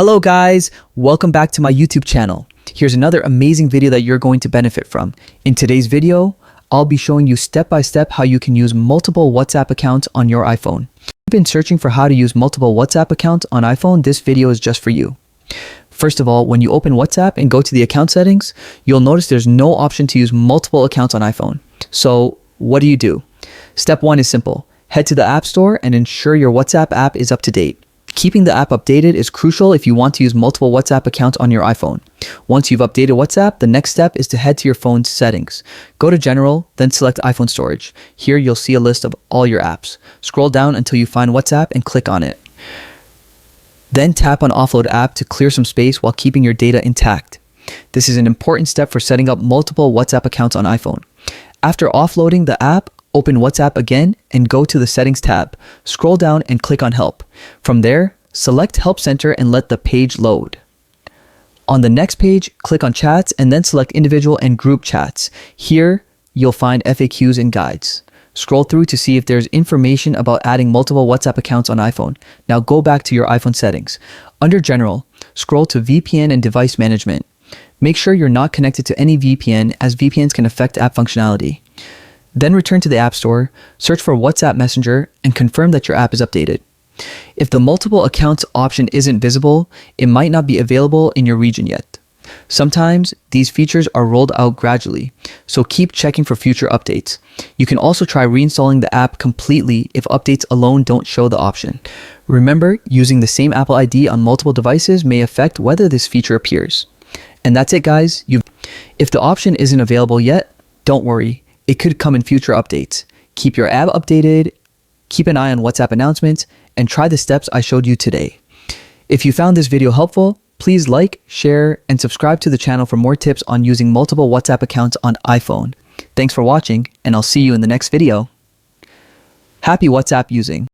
Hello guys, welcome back to my YouTube channel. Here's another amazing video that you're going to benefit from. In today's video, I'll be showing you step by step how you can use multiple WhatsApp accounts on your iPhone. If you've been searching for how to use multiple WhatsApp accounts on iPhone, this video is just for you. First of all, when you open WhatsApp and go to the account settings, you'll notice there's no option to use multiple accounts on iPhone. So what do? Step 1 is simple. Head to the App Store and ensure your WhatsApp app is up to date. Keeping the app updated is crucial if you want to use multiple WhatsApp accounts on your iPhone. Once you've updated WhatsApp, the next step is to head to your phone's settings. Go to General, then select iPhone Storage. Here you'll see a list of all your apps. Scroll down until you find WhatsApp and click on it. Then tap on Offload App to clear some space while keeping your data intact. This is an important step for setting up multiple WhatsApp accounts on iPhone. After offloading the app, open WhatsApp again and go to the Settings tab. Scroll down and click on Help. From there, select Help Center and let the page load. On the next page, click on Chats and then select Individual and Group Chats. Here, you'll find FAQs and guides. Scroll through to see if there's information about adding multiple WhatsApp accounts on iPhone. Now go back to your iPhone settings. Under General, scroll to VPN and Device Management. Make sure you're not connected to any VPN, as VPNs can affect app functionality. Then return to the App Store, search for WhatsApp Messenger, and confirm that your app is updated. If the multiple accounts option isn't visible, it might not be available in your region yet. Sometimes these features are rolled out gradually, so keep checking for future updates. You can also try reinstalling the app completely if updates alone don't show the option. Remember, using the same Apple ID on multiple devices may affect whether this feature appears. And that's it guys. If the option isn't available yet, don't worry. It could come in future updates. Keep your app updated, keep an eye on WhatsApp announcements, and try the steps I showed you today. If you found this video helpful, please like, share, and subscribe to the channel for more tips on using multiple WhatsApp accounts on iPhone. Thanks for watching, and I'll see you in the next video. Happy WhatsApp using!